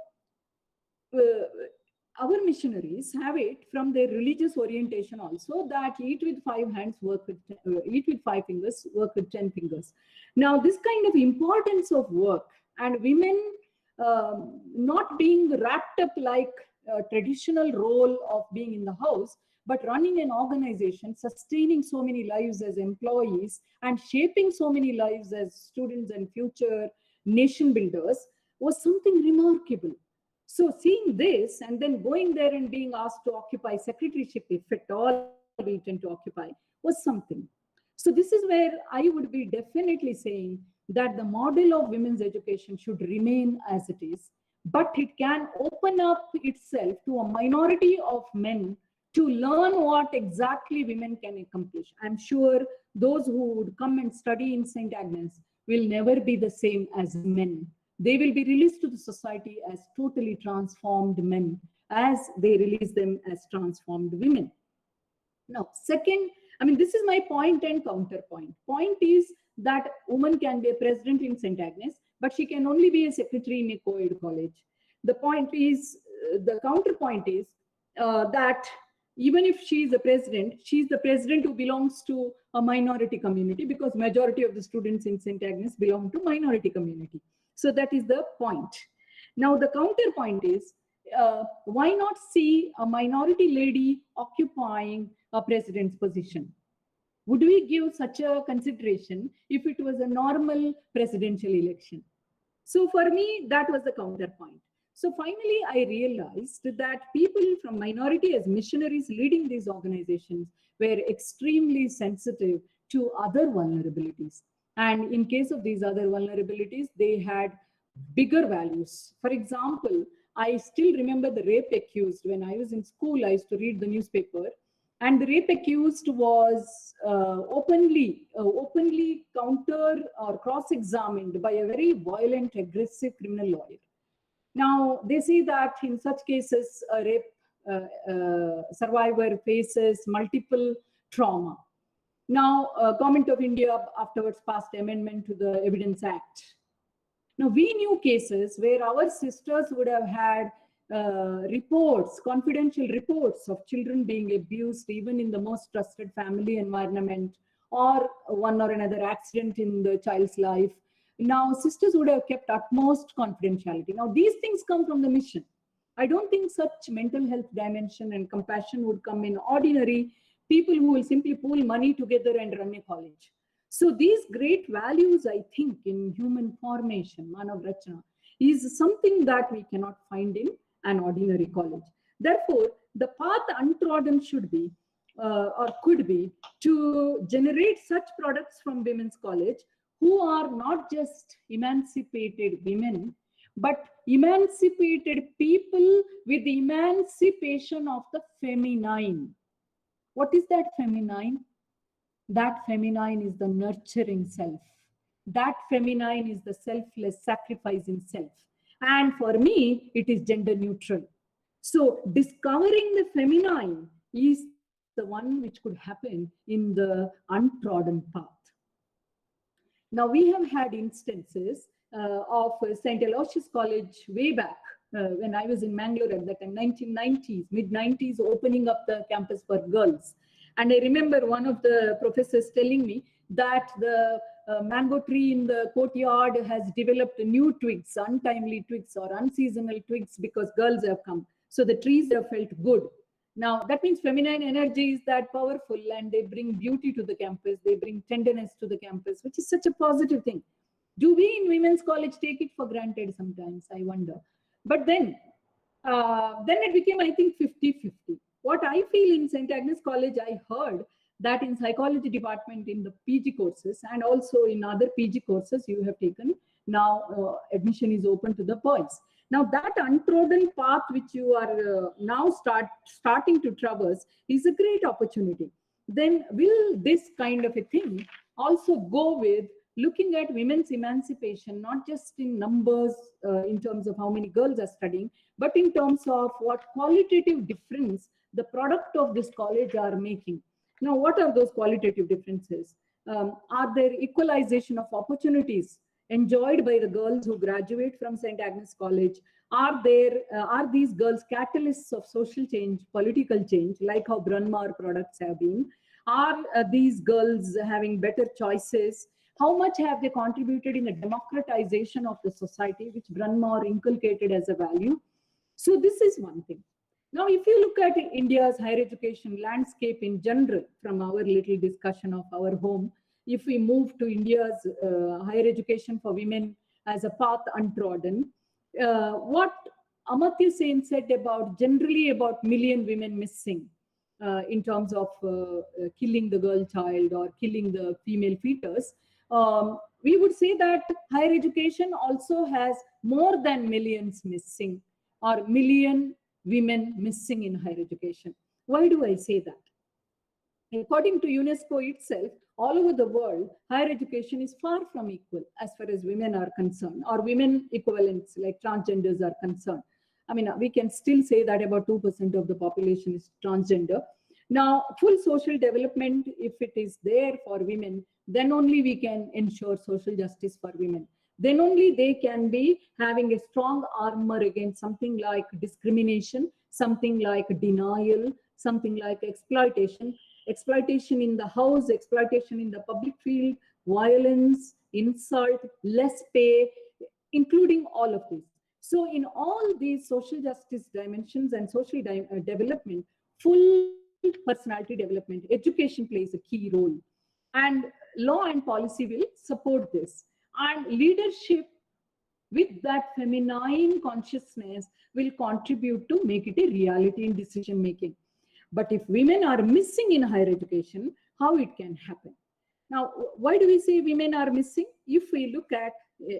our missionaries have it from their religious orientation also, that eat with 5 hands, eat with 5 fingers, work with 10 fingers. Now, this kind of importance of work and women not being wrapped up like a traditional role of being in the house, but running an organization, sustaining so many lives as employees and shaping so many lives as students and future nation builders was something remarkable. So seeing this and then going there and being asked to occupy secretaryship, if at all we intend to occupy, was something. So this is where I would be definitely saying that the model of women's education should remain as it is, but it can open up itself to a minority of men to learn what exactly women can accomplish. I'm sure those who would come and study in St. Agnes will never be the same as men. They will be released to the society as totally transformed men, as they release them as transformed women. Now, second, I mean, this is my point and counterpoint. Point is that woman can be a president in St. Agnes, but she can only be a secretary in a co-ed college. The point is, the counterpoint is that even if she is the president who belongs to a minority community, because majority of the students in St. Agnes belong to minority community. So that is the point. Now, the counterpoint is, why not see a minority lady occupying a president's position? Would we give such a consideration if it was a normal presidential election? So for me, that was the counterpoint. So finally, I realized that people from minority as missionaries leading these organizations were extremely sensitive to other vulnerabilities. And in case of these other vulnerabilities, they had bigger values. For example, I still remember the rape accused. When I was in school, I used to read the newspaper, and the rape accused was openly counter or cross-examined by a very violent, aggressive criminal lawyer. Now, they say that in such cases, a rape survivor faces multiple trauma. Now, Government of India afterwards passed amendment to the Evidence Act. Now, we knew cases where our sisters would have had reports, confidential reports of children being abused, even in the most trusted family environment, or one or another accident in the child's life. Now, sisters would have kept utmost confidentiality. Now, these things come from the mission. I don't think such mental health dimension and compassion would come in ordinary people who will simply pool money together and run a college. So these great values, I think, in human formation, Manav Rachana, is something that we cannot find in an ordinary college. Therefore, the path untrodden should be, or could be, to generate such products from women's college who are not just emancipated women, but emancipated people with the emancipation of the feminine. What is that feminine? That feminine is the nurturing self. That feminine is the selfless, sacrificing self. And for me, it is gender neutral. So discovering the feminine is the one which could happen in the untrodden path. Now, we have had instances of St. Aloysius College way back when I was in Mangalore at that time, 1990s, mid-90s, opening up the campus for girls. And I remember one of the professors telling me that the mango tree in the courtyard has developed new twigs, untimely twigs or unseasonal twigs because girls have come. So the trees have felt good. Now, that means feminine energy is that powerful, and they bring beauty to the campus, they bring tenderness to the campus, which is such a positive thing. Do we in women's college take it for granted sometimes? I wonder. But then it became, I think, 50-50. What I feel in St. Agnes College, I heard that in psychology department in the PG courses and also in other PG courses you have taken, now admission is open to the boys. Now that untrodden path which you are now starting to traverse is a great opportunity. Then will this kind of a thing also go with looking at women's emancipation, not just in numbers in terms of how many girls are studying, but in terms of what qualitative difference the product of this college are making. Now, what are those qualitative differences? Are there equalization of opportunities enjoyed by the girls who graduate from St. Agnes College? Are these girls catalysts of social change, political change, like how Bryn Mawr products have been? Are these girls having better choices? How much have they contributed in the democratization of the society, which Bryn Mawr inculcated as a value? So this is one thing. Now, if you look at India's higher education landscape in general, from our little discussion of our home, if we move to India's higher education for women as a path untrodden, what Amartya Sen said about generally about million women missing in terms of killing the girl child or killing the female fetus, we would say that higher education also has more than millions missing or million women missing in higher education. Why do I say that? According to UNESCO itself, all over the world, higher education is far from equal as far as women are concerned, or women equivalents like transgenders are concerned. I mean, we can still say that about 2% of the population is transgender. Now, full social development, if it is there for women, then only we can ensure social justice for women. Then only they can be having a strong armor against something like discrimination, something like denial, something like exploitation in the house, exploitation in the public field, violence, insult, less pay, including all of this. So in all these social justice dimensions and social development, full personality development, education plays a key role. And law and policy will support this. And leadership with that feminine consciousness will contribute to make it a reality in decision making. But if women are missing in higher education, how it can happen? Now, why do we say women are missing? If we look at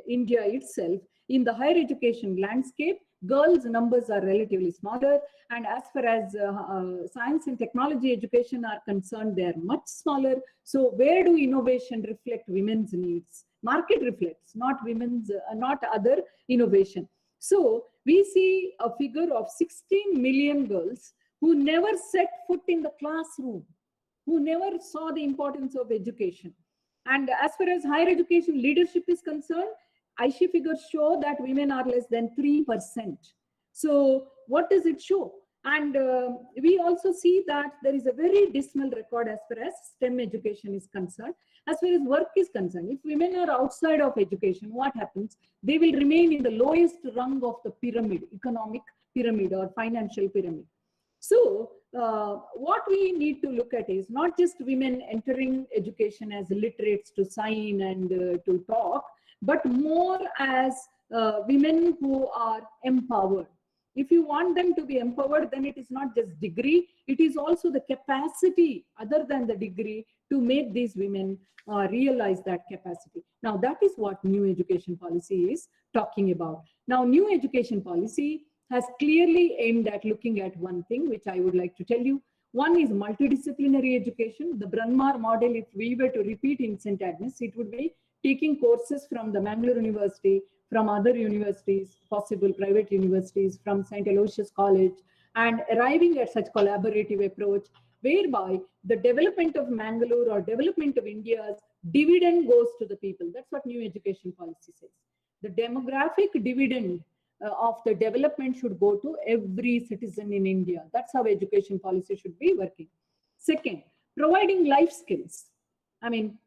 India itself, in the higher education landscape, girls' numbers are relatively smaller. And as far as science and technology education are concerned, they are much smaller. So where do innovation reflect women's needs? Market reflects, not women's, not other innovation. So we see a figure of 16 million girls who never set foot in the classroom, who never saw the importance of education. And as far as higher education leadership is concerned, ISHE figures show that women are less than 3%. So what does it show? And we also see that there is a very dismal record as far as STEM education is concerned. As far as work is concerned, if women are outside of education, what happens? They will remain in the lowest rung of the pyramid, economic pyramid or financial pyramid. So what we need to look at is not just women entering education as literates to sign and to talk, but more as women who are empowered. If you want them to be empowered, then it is not just degree, it is also the capacity other than the degree to make these women realize that capacity. Now that is what new education policy is talking about. Now new education policy has clearly aimed at looking at one thing, which I would like to tell you. One is multidisciplinary education. The Bryn Mawr model, if we were to repeat in St. Agnes, it would be taking courses from the Mangalore University, from other universities, possible private universities, from St. Aloysius College, and arriving at such collaborative approach whereby the development of Mangalore or development of India's dividend goes to the people. That's what new education policy says. The demographic dividend of the development should go to every citizen in India. That's how education policy should be working. Second, providing life skills. I mean,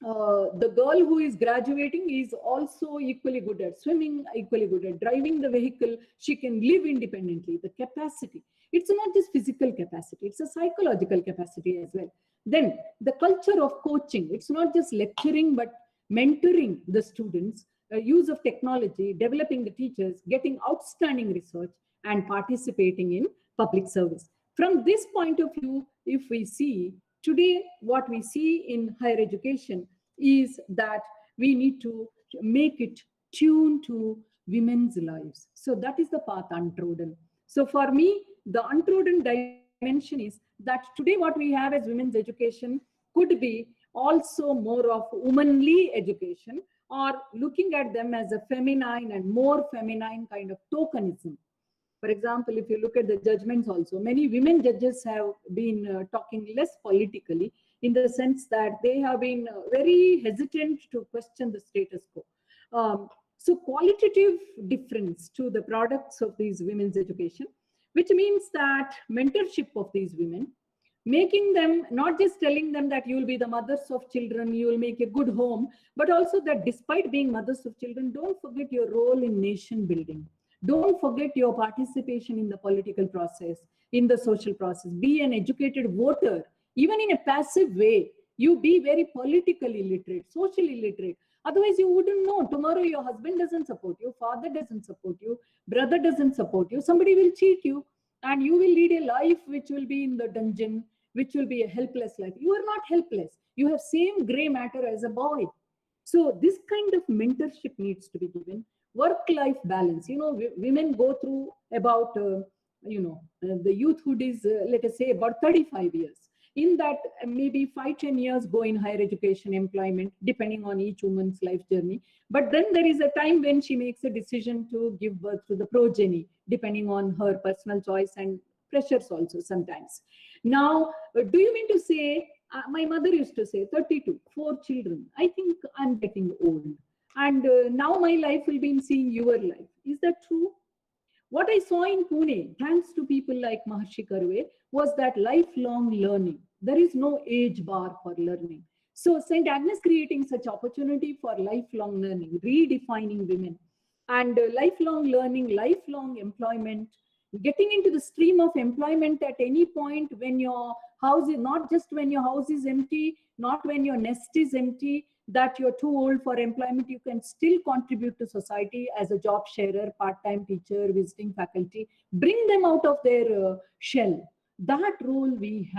the girl who is graduating is also equally good at swimming, equally good at driving the vehicle. She can live independently. The capacity, it's not just physical capacity, it's a psychological capacity as well. Then the culture of coaching, it's not just lecturing, but mentoring the students, use of technology, developing the teachers, getting outstanding research, and participating in public service. From this point of view, if we see today, what we see in higher education is that we need to make it tuned to women's lives. So that is the path untrodden. So for me, the untrodden dimension is that today what we have as women's education could be also more of womanly education, or looking at them as a feminine and more feminine kind of tokenism. For example, if you look at the judgments also, many women judges have been talking less politically, in the sense that they have been very hesitant to question the status quo. So qualitative difference to the products of these women's education, which means that mentorship of these women, making them, not just telling them that you will be the mothers of children, you will make a good home, but also that despite being mothers of children, don't forget your role in nation building. Don't forget your participation in the political process, in the social process. Be an educated voter, even in a passive way. You be very politically literate, socially literate. Otherwise, you wouldn't know. Tomorrow, your husband doesn't support you, father doesn't support you, brother doesn't support you. Somebody will cheat you, and you will lead a life which will be in the dungeon, which will be a helpless life. You are not helpless. You have same gray matter as a boy. So this kind of mentorship needs to be given. Work-life balance. You know, women go through about, the youthhood is, let us say, about 35 years. In that, maybe 5-10 years go in higher education, employment, depending on each woman's life journey. But then there is a time when she makes a decision to give birth to the progeny, depending on her personal choice and pressures also sometimes. Now, do you mean to say, my mother used to say 32, 4 children. I think I'm getting old. And now my life will be in seeing your life. Is that true? What I saw in Pune, thanks to people like Maharshi Karve, was that lifelong learning. There is no age bar for learning. So St. Agnes creating such opportunity for lifelong learning, redefining women, and lifelong learning, lifelong employment, getting into the stream of employment at any point when your house is, not just when your house is empty, not when your nest is empty, that you're too old for employment, you can still contribute to society as a job sharer, part-time teacher, visiting faculty, bring them out of their shell. That role we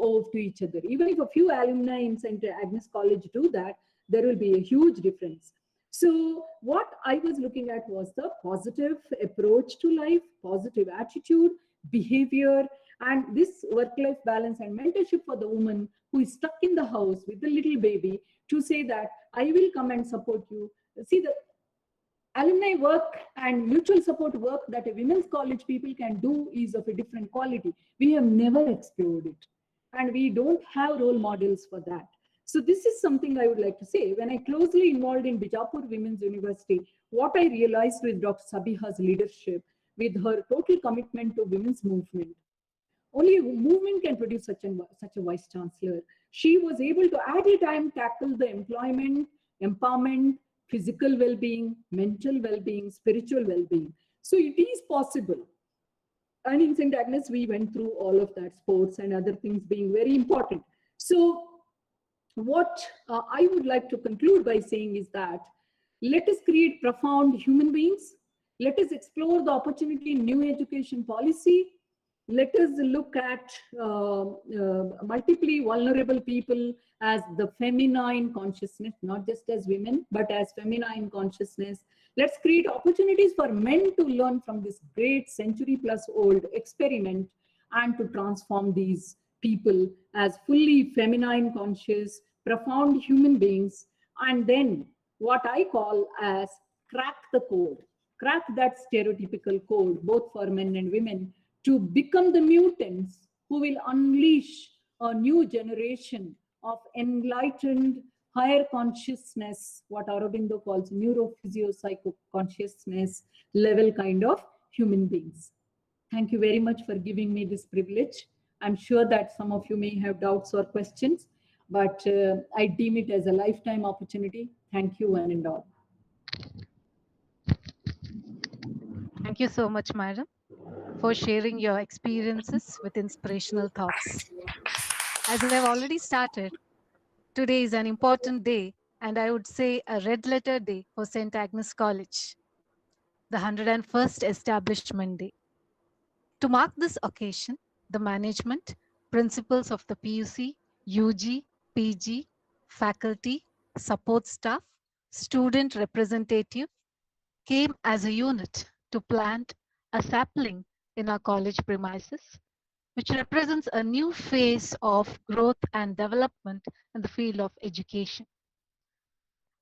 owe to each other. Even if a few alumni in St. Agnes College do that, there will be a huge difference. So what I was looking at was the positive approach to life, positive attitude, behavior, and this work-life balance and mentorship for the woman who is stuck in the house with the little baby, to say that I will come and support you. See, the alumni work and mutual support work that a women's college people can do is of a different quality. We have never explored it, and we don't have role models for that. So this is something I would like to say. When I closely involved in Bijapur Women's University, what I realized with Dr. Sabiha's leadership, with her total commitment to women's movement, only a movement can produce such a vice chancellor. She was able to at a time tackle the employment, empowerment, physical well-being, mental well-being, spiritual well-being. So it is possible. And in St. Agnes, we went through all of that, sports and other things being very important. So what I would like to conclude by saying is that let us create profound human beings. Let us explore the opportunity in new education policy. Let us look at multiply vulnerable people as the feminine consciousness, not just as women, but as feminine consciousness. Let's create opportunities for men to learn from this great century-plus-old experiment and to transform these people as fully feminine conscious, profound human beings. And then what I call as crack the code, crack that stereotypical code, both for men and women, to become the mutants who will unleash a new generation of enlightened, higher consciousness, what Aurobindo calls neurophysio-psycho consciousness level kind of human beings. Thank you very much for giving me this privilege. I'm sure that some of you may have doubts or questions, but I deem it as a lifetime opportunity. Thank you, one and all. Thank you so much, madam, for sharing your experiences with inspirational thoughts. As I've already started, today is an important day, and I would say a red letter day for St. Agnes College, the 101st establishment day. To mark this occasion, the management, principals of the PUC, UG, PG, faculty, support staff, student representative came as a unit to plant a sapling in our college premises, which represents a new phase of growth and development in the field of education.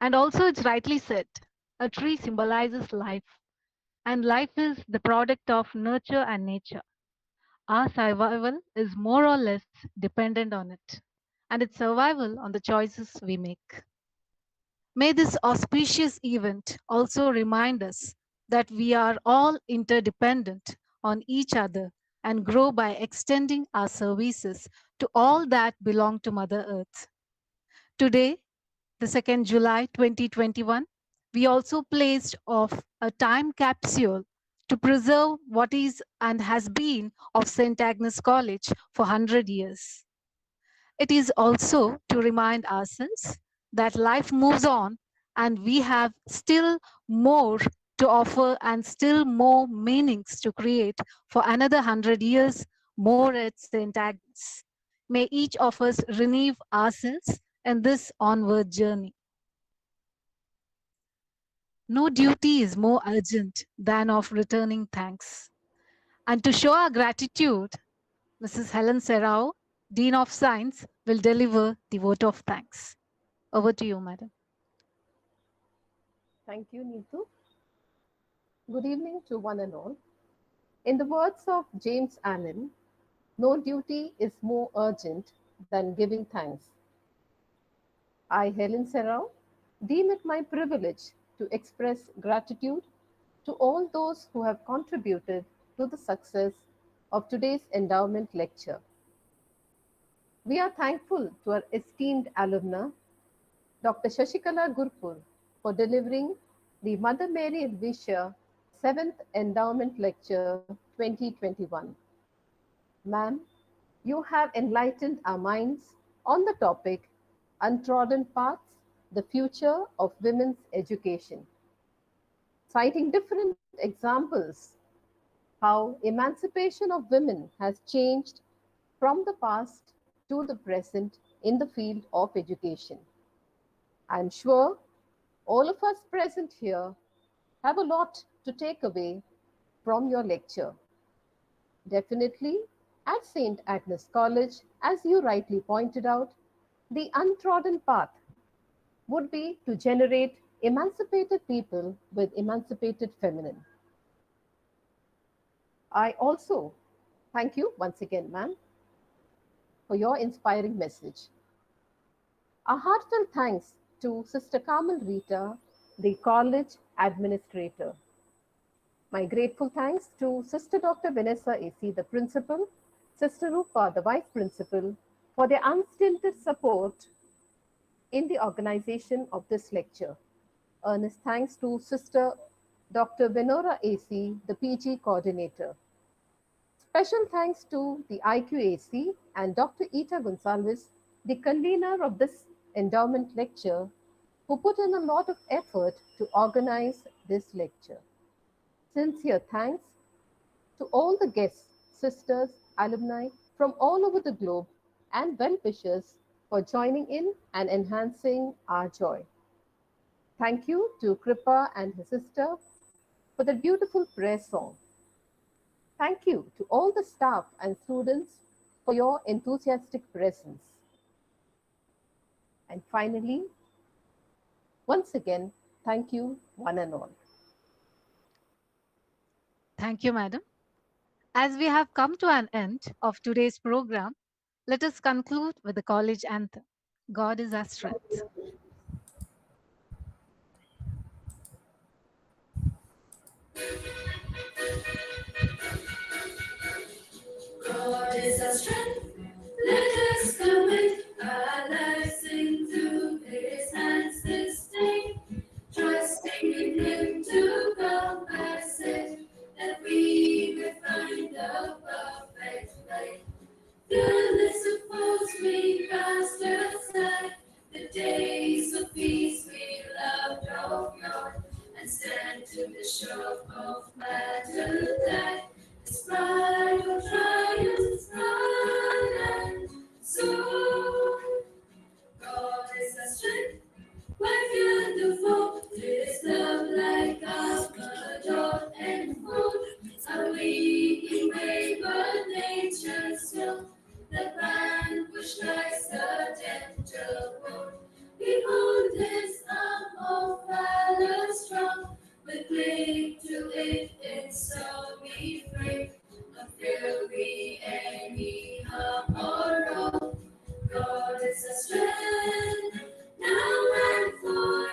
And also, it's rightly said, a tree symbolizes life, and life is the product of nurture and nature. Our survival is more or less dependent on it, and its survival on the choices we make. May this auspicious event also remind us that we are all interdependent on each other and grow by extending our services to all that belong to Mother Earth. Today, the 2nd July 2021, we also placed off a time capsule to preserve what is and has been of St. Agnes College for 100 years. It is also to remind ourselves that life moves on and we have still more to offer and still more meanings to create for another 100 years more at St. Agnes. May each of us renew ourselves in this onward journey. No duty is more urgent than of returning thanks. And to show our gratitude, Mrs. Helen Serrao, Dean of Science, will deliver the vote of thanks. Over to you, madam. Thank you, Neetu. Good evening to one and all. In the words of James Allen, no duty is more urgent than giving thanks. I, Helen Serrao, deem it my privilege to express gratitude to all those who have contributed to the success of today's endowment lecture. We are thankful to our esteemed alumna, Dr. Shashikala Gurpur, for delivering the Mother Mary Aloysia 7th Endowment Lecture 2021. Ma'am, you have enlightened our minds on the topic Untrodden Paths, the Future of Women's Education, citing different examples how emancipation of women has changed from the past to the present in the field of education. I'm sure all of us present here have a lot to take away from your lecture. Definitely, at St. Agnes College, as you rightly pointed out, the untrodden path would be to generate emancipated people with emancipated feminine. I also thank you once again, ma'am, for your inspiring message. A heartfelt thanks to Sister Carmel Rita, the college administrator. My grateful thanks to Sister Dr. Vanessa AC, the principal, Sister Rupa, the vice principal, for their unstinted support in the organization of this lecture. Earnest thanks to Sister Dr. Venora AC, the PG coordinator. Special thanks to the IQAC and Dr. Ita Gonsalves, the convener of this endowment lecture, who put in a lot of effort to organize this lecture. Sincere thanks to all the guests, sisters, alumni from all over the globe, and well-wishers for joining in and enhancing our joy. Thank you to Kripa and her sister for the beautiful prayer song. Thank you to all the staff and students for your enthusiastic presence. And finally, once again, thank you one and all. Thank you, madam. As we have come to an end of today's program, let us conclude with the college anthem. God is our strength. God is our strength. Let us commit our lives into His hands this day, trusting in Him to compass it, that we may find the perfect light. Fearless of foes we cast aside, the days of peace we loved of yore, and stand to the shore of battle tide. Despite our triumphs, run and soar. God is our strength. Why fear the foe? His love like armor enfold. Are we in wayward nature still? The vanquished rise the tempter won't. Behold His arm of valor strong. We cling to it in so we free. Not fear we any harm or wrong. God is our strength, now and forever.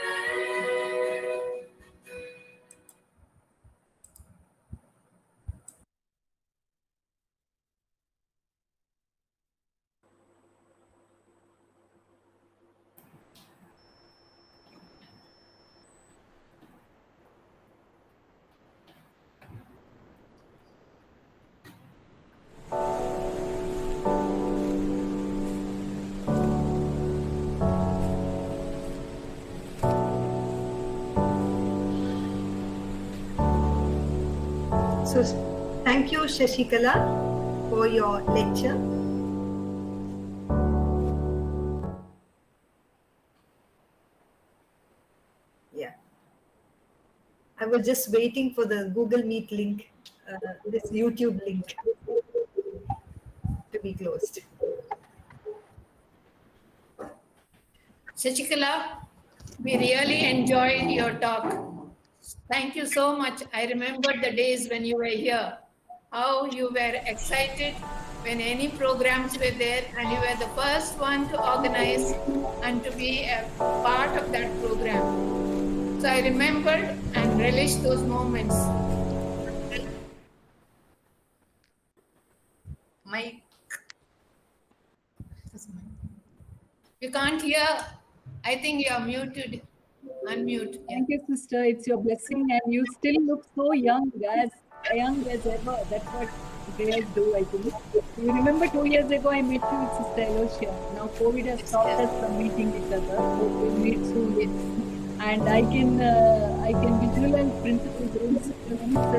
So, thank you, Shashikala, for your lecture. Yeah, I was just waiting for the Google Meet link, this YouTube link to be closed. Shashikala, we really enjoyed your talk. Thank you so much. I remember the days when you were here, how you were excited when any programs were there, and you were the first one to organize and to be a part of that program. So I remembered and relished those moments. You can't hear. I think you are muted. Unmute. Yeah. Thank you, sister. It's your blessing, and you still look so young as ever. That's what guys do, I think. You remember 2 years ago I met you with Sister Aloysia. Now COVID has stopped us from meeting each other. So we'll meet soon. And I can visualize Principal Groom's sister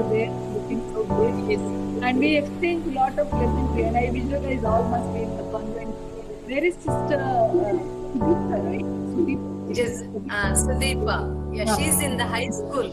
there looking so good. Yes. And we exchange a lot of pleasantry, and I visualize all must be in the convent. Where is Sister Sudeepa, right? Sudeepa. It is Sudeepa. Yeah, she's in the high school.